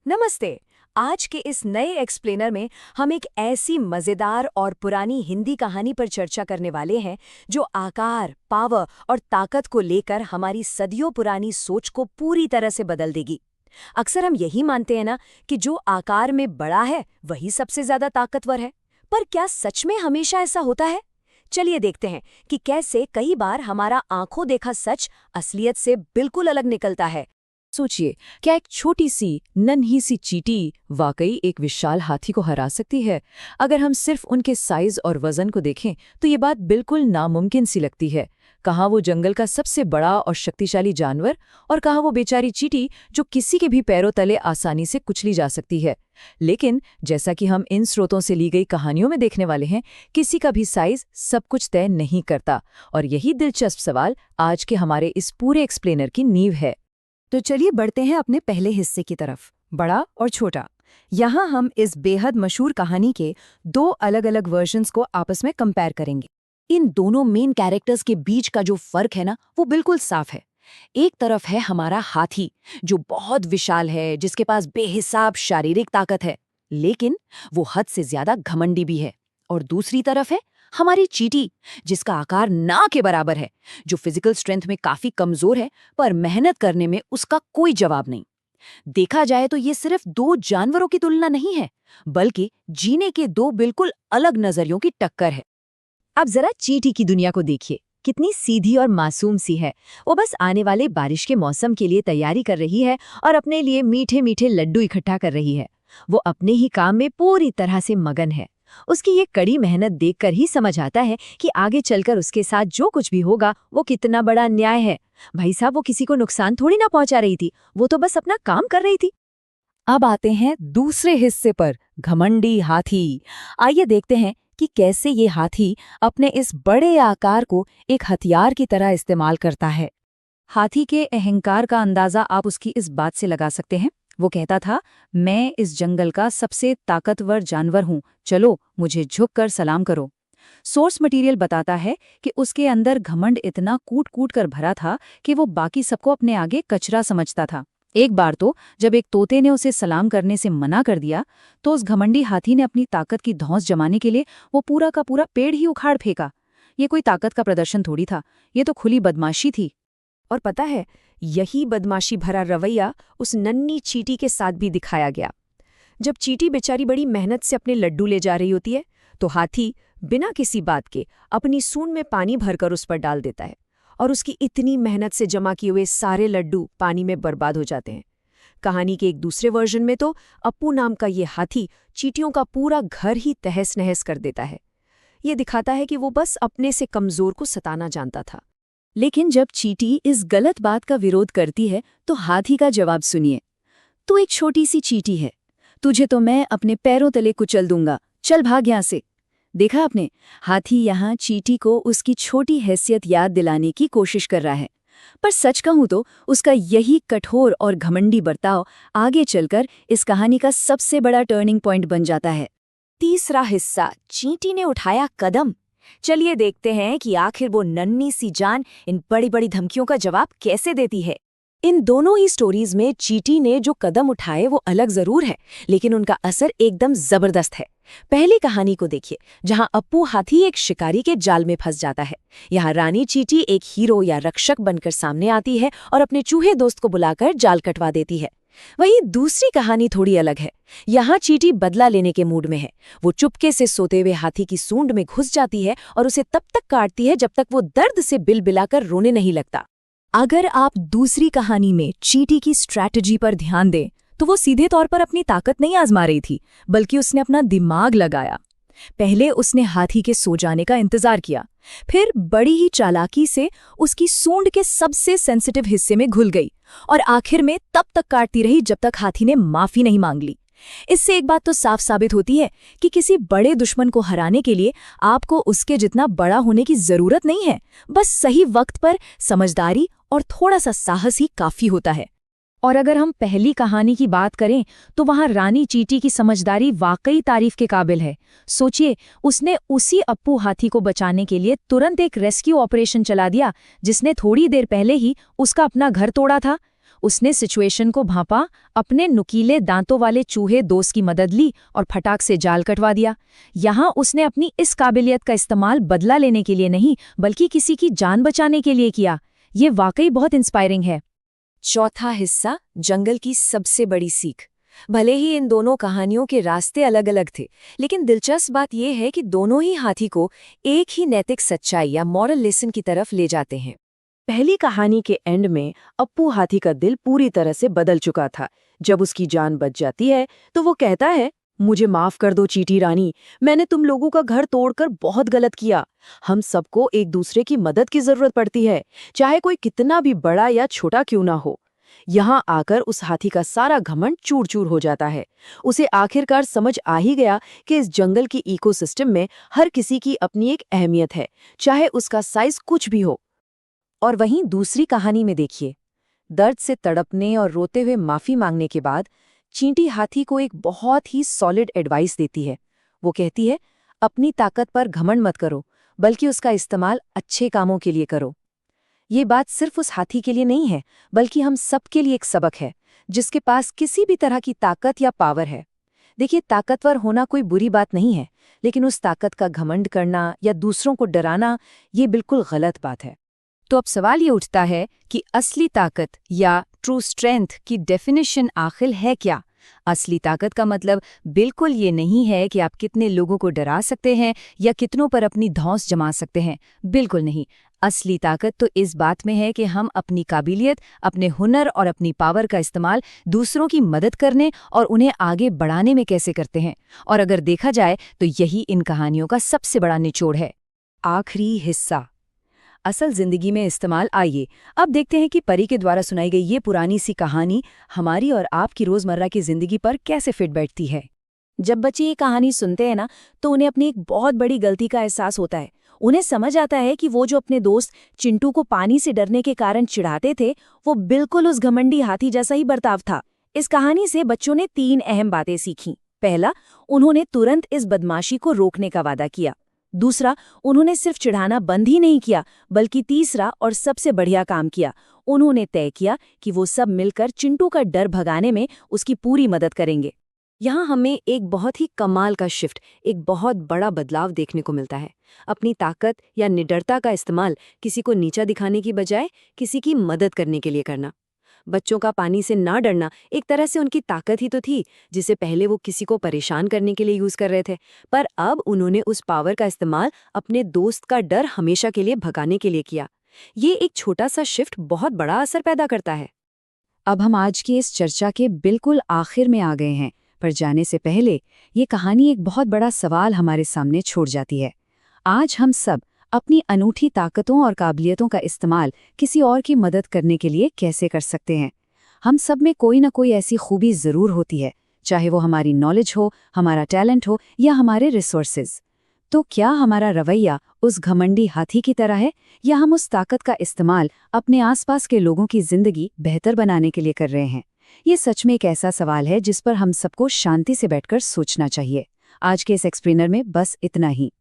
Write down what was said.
नमस्ते। आज के इस नए एक्सप्लेनर में हम एक ऐसी मजेदार और पुरानी हिंदी कहानी पर चर्चा करने वाले हैं जो आकार, पावर और ताकत को लेकर हमारी सदियों पुरानी सोच को पूरी तरह से बदल देगी। अक्सर हम यही मानते हैं ना कि जो आकार में बड़ा है वही सबसे ज्यादा ताकतवर है। पर क्या सच में हमेशा ऐसा होता है? चलिए देखते हैं कि कैसे कई बार हमारा आंखों देखा सच असलियत से बिल्कुल अलग निकलता है। सोचिए, क्या एक छोटी सी नन्ही सी चींटी वाकई एक विशाल हाथी को हरा सकती है? अगर हम सिर्फ उनके साइज और वजन को देखें तो ये बात बिल्कुल नामुमकिन सी लगती है। कहाँ वो जंगल का सबसे बड़ा और शक्तिशाली जानवर, और कहाँ वो बेचारी चींटी जो किसी के भी पैरों तले आसानी से कुचली जा सकती है। लेकिन जैसा कि हम इन स्रोतों से ली गई कहानियों में देखने वाले हैं, किसी का भी साइज सब कुछ तय नहीं करता। और यही दिलचस्प सवाल आज के हमारे इस पूरे एक्सप्लेनर की नींव है। तो चलिए बढ़ते हैं अपने पहले हिस्से की तरफ, बड़ा और छोटा। यहाँ हम इस बेहद मशहूर कहानी के दो अलग-अलग वर्जन्स को आपस में कंपेयर करेंगे। इन दोनों मेन कैरेक्टर्स के बीच का जो फर्क है ना, वो बिल्कुल साफ है। एक तरफ है हमारा हाथी, जो बहुत विशाल है, जिसके पास बेहिसाब शारीरिक ताकत है, लेकिन वो हद से ज्यादा घमंडी भी है। और दूसरी तरफ है हमारी चींटी, जिसका आकार ना के बराबर है, जो फिजिकल स्ट्रेंथ में काफी कमजोर है, पर मेहनत करने में उसका कोई जवाब नहीं। देखा जाए तो ये सिर्फ दो जानवरों की तुलना नहीं है, बल्कि जीने के दो बिल्कुल अलग नजरियों की टक्कर है। अब जरा चींटी की दुनिया को देखिए, कितनी सीधी और मासूम सी है। वो बस आने वाले बारिश के मौसम के लिए तैयारी कर रही है और अपने लिए मीठे मीठे लड्डू इकट्ठा कर रही है। वो अपने ही काम में पूरी तरह से मगन है। उसकी ये कड़ी मेहनत देखकर ही समझ आता है कि आगे चलकर उसके साथ जो कुछ भी होगा वो कितना बड़ा अन्याय है। भाई साहब, वो किसी को नुकसान थोड़ी ना पहुंचा रही थी, वो तो बस अपना काम कर रही थी। अब आते हैं दूसरे हिस्से पर, घमंडी हाथी। आइए देखते हैं कि कैसे ये हाथी अपने इस बड़े आकार को एक हथियार की तरह इस्तेमाल करता है। हाथी के अहंकार का अंदाजा आप उसकी इस बात से लगा सकते हैं। वो कहता था, मैं इस जंगल का सबसे ताकतवर जानवर हूं, चलो मुझे झुककर सलाम करो। सोर्स मटेरियल बताता है कि उसके अंदर घमंड इतना कूट कूट कर भरा था कि वो बाकी सबको अपने आगे कचरा समझता था। एक बार तो जब एक तोते ने उसे सलाम करने से मना कर दिया, तो उस घमंडी हाथी ने अपनी ताकत की धौंस जमाने के लिए वो पूरा का पूरा पेड़ ही उखाड़ फेंका। ये कोई ताकत का प्रदर्शन थोड़ी था, ये तो खुली बदमाशी थी। और पता है, यही बदमाशी भरा रवैया उस नन्ही चींटी के साथ भी दिखाया गया। जब चींटी बेचारी बड़ी मेहनत से अपने लड्डू ले जा रही होती है, तो हाथी बिना किसी बात के अपनी सूंड में पानी भरकर उस पर डाल देता है, और उसकी इतनी मेहनत से जमा किए हुए सारे लड्डू पानी में बर्बाद हो जाते हैं। कहानी के एक दूसरे वर्जन में तो अप्पू नाम का ये हाथी चींटियों का पूरा घर ही तहस नहस कर देता है। ये दिखाता है कि वो बस अपने से कमजोर को सताना जानता था। लेकिन जब चींटी इस गलत बात का विरोध करती है, तो हाथी का जवाब सुनिए। तू एक छोटी सी चींटी है, तुझे तो मैं अपने पैरों तले कुचल दूंगा, चल भाग यहाँ से। देखा आपने, हाथी यहाँ चींटी को उसकी छोटी हैसियत याद दिलाने की कोशिश कर रहा है। पर सच कहूं तो उसका यही कठोर और घमंडी बर्ताव आगे चलकर इस कहानी का सबसे बड़ा टर्निंग पॉइंट बन जाता है। तीसरा हिस्सा, चींटी ने उठाया कदम। चलिए देखते हैं कि आखिर वो नन्ही सी जान इन बड़ी बड़ी धमकियों का जवाब कैसे देती है। इन दोनों ही स्टोरीज में चींटी ने जो कदम उठाए वो अलग जरूर है, लेकिन उनका असर एकदम जबरदस्त है। पहली कहानी को देखिए, जहां अप्पू हाथी एक शिकारी के जाल में फंस जाता है। यहाँ रानी चींटी एक हीरो या रक्षक बनकर सामने आती है और अपने चूहे दोस्त को बुलाकर जाल कटवा देती है। वहीं दूसरी कहानी थोड़ी अलग है। यहाँ चींटी बदला लेने के मूड में है। वो चुपके से सोते हुए हाथी की सूंड में घुस जाती है और उसे तब तक काटती है जब तक वो दर्द से बिलबिलाकर रोने नहीं लगता। अगर आप दूसरी कहानी में चींटी की स्ट्रैटेजी पर ध्यान दें, तो वो सीधे तौर पर अपनी ताकत नहीं आजमा रही थी, बल्कि उसने अपना दिमाग लगाया। पहले उसने हाथी के सो जाने का इंतजार किया, फिर बड़ी ही चालाकी से उसकी सूंड के सबसे सेंसिटिव हिस्से में घुल गई, और आखिर में तब तक काटती रही जब तक हाथी ने माफी नहीं मांग ली। इससे एक बात तो साफ साबित होती है कि किसी बड़े दुश्मन को हराने के लिए आपको उसके जितना बड़ा होने की जरूरत नहीं है, बस सही वक्त पर समझदारी और थोड़ा सा साहस ही काफी होता है। और अगर हम पहली कहानी की बात करें, तो वहां रानी चींटी की समझदारी वाकई तारीफ के काबिल है। सोचिए, उसने उसी अप्पू हाथी को बचाने के लिए तुरंत एक रेस्क्यू ऑपरेशन चला दिया, जिसने थोड़ी देर पहले ही उसका अपना घर तोड़ा था। उसने सिचुएशन को भांपा, अपने नुकीले दांतों वाले चूहे दोस्त की मदद ली और फटाक से जाल कटवा दिया। यहाँ उसने अपनी इस काबिलियत का इस्तेमाल बदला लेने के लिए नहीं, बल्कि किसी की जान बचाने के लिए किया। ये वाकई बहुत इंस्पायरिंग है। चौथा हिस्सा, जंगल की सबसे बड़ी सीख। भले ही इन दोनों कहानियों के रास्ते अलग अलग थे, लेकिन दिलचस्प बात यह है कि दोनों ही हाथी को एक ही नैतिक सच्चाई या मॉरल लेसन की तरफ ले जाते हैं। पहली कहानी के एंड में अप्पू हाथी का दिल पूरी तरह से बदल चुका था। जब उसकी जान बच जाती है तो वो कहता है, मुझे माफ कर दो चींटी रानी, मैंने तुम लोगों का घर तोड़कर बहुत गलत किया। हम सबको एक दूसरे की मदद की जरूरत पड़ती है, चाहे कोई कितना भी बड़ा या छोटा क्यों ना हो। यहाँ आकर उस हाथी का सारा घमंड चूर चूर हो जाता है। उसे आखिरकार समझ आ ही गया कि इस जंगल की इकोसिस्टम में हर किसी की अपनी एक अहमियत है, चाहे उसका साइज कुछ भी हो। और वहीं दूसरी कहानी में देखिए, दर्द से तड़पने और रोते हुए माफी मांगने के बाद चींटी हाथी को एक बहुत ही सॉलिड एडवाइस देती है। वो कहती है, अपनी ताकत पर घमंड मत करो, बल्कि उसका इस्तेमाल अच्छे कामों के लिए करो। ये बात सिर्फ उस हाथी के लिए नहीं है, बल्कि हम सबके लिए एक सबक है, जिसके पास किसी भी तरह की ताकत या पावर है। देखिए, ताकतवर होना कोई बुरी बात नहीं है, लेकिन उस ताकत का घमंड करना या दूसरों को डराना, ये बिल्कुल गलत बात है। तो अब सवाल ये उठता है कि असली ताकत या ट्रू स्ट्रेंथ की डेफिनेशन आखिर है क्या? असली ताकत का मतलब बिल्कुल ये नहीं है कि आप कितने लोगों को डरा सकते हैं या कितनों पर अपनी धौंस जमा सकते हैं। बिल्कुल नहीं। असली ताकत तो इस बात में है कि हम अपनी काबिलियत, अपने हुनर और अपनी पावर का इस्तेमाल दूसरों की मदद करने और उन्हें आगे बढ़ाने में कैसे करते हैं। और अगर देखा जाए तो यही इन कहानियों का सबसे बड़ा निचोड़ है। आखिरी हिस्सा, असल जिंदगी में इस्तेमाल। आइए अब देखते हैं कि परी के द्वारा सुनाई गई ये पुरानी सी कहानी हमारी और आपकी रोजमर्रा की जिंदगी पर कैसे फिट बैठती है। जब बच्चे ये कहानी सुनते हैं ना, तो उन्हें अपनी एक बहुत बड़ी गलती का एहसास होता है। उन्हें समझ आता है कि वो जो अपने दोस्त चिंटू को पानी से डरने के कारण चिढ़ाते थे, वो बिल्कुल उस घमंडी हाथी जैसा ही बर्ताव था। इस कहानी से बच्चों ने 3 अहम बातें सीखीं। पहला, उन्होंने तुरंत इस बदमाशी को रोकने का वादा किया। दूसरा, उन्होंने सिर्फ चिढ़ाना बंद ही नहीं किया, बल्कि तीसरा और सबसे बढ़िया काम किया, उन्होंने तय किया कि वो सब मिलकर चिंटू का डर भगाने में उसकी पूरी मदद करेंगे। यहाँ हमें एक बहुत ही कमाल का शिफ्ट, एक बहुत बड़ा बदलाव देखने को मिलता है। अपनी ताकत या निडरता का इस्तेमाल किसी को नीचा दिखाने की बजाय किसी की मदद करने के लिए करना। बच्चों का पानी से ना डरना एक तरह से उनकी ताकत ही तो थी, जिसे पहले वो किसी को परेशान करने के लिए यूज कर रहे थे, पर अब उन्होंने उस पावर का इस्तेमाल अपने दोस्त का डर हमेशा के लिए भगाने के लिए किया। ये एक छोटा सा शिफ्ट बहुत बड़ा असर पैदा करता है। अब हम आज की इस चर्चा के बिल्कुल आखिर में आ गए हैं, पर जाने से पहले ये कहानी एक बहुत बड़ा सवाल हमारे सामने छोड़ जाती है। आज हम सब अपनी अनूठी ताकतों और काबिलियतों का इस्तेमाल किसी और की मदद करने के लिए कैसे कर सकते हैं? हम सब में कोई ना कोई ऐसी खूबी ज़रूर होती है, चाहे वो हमारी नॉलेज हो, हमारा टैलेंट हो या हमारे रिसोर्सेज। तो क्या हमारा रवैया उस घमंडी हाथी की तरह है, या हम उस ताकत का इस्तेमाल अपने आसपास के लोगों की जिंदगी बेहतर बनाने के लिए कर रहे हैं? ये सच में एक ऐसा सवाल है जिस पर हम सबको शांति से बैठकर सोचना चाहिए। आज के इस एक्सप्लेनर में बस इतना ही।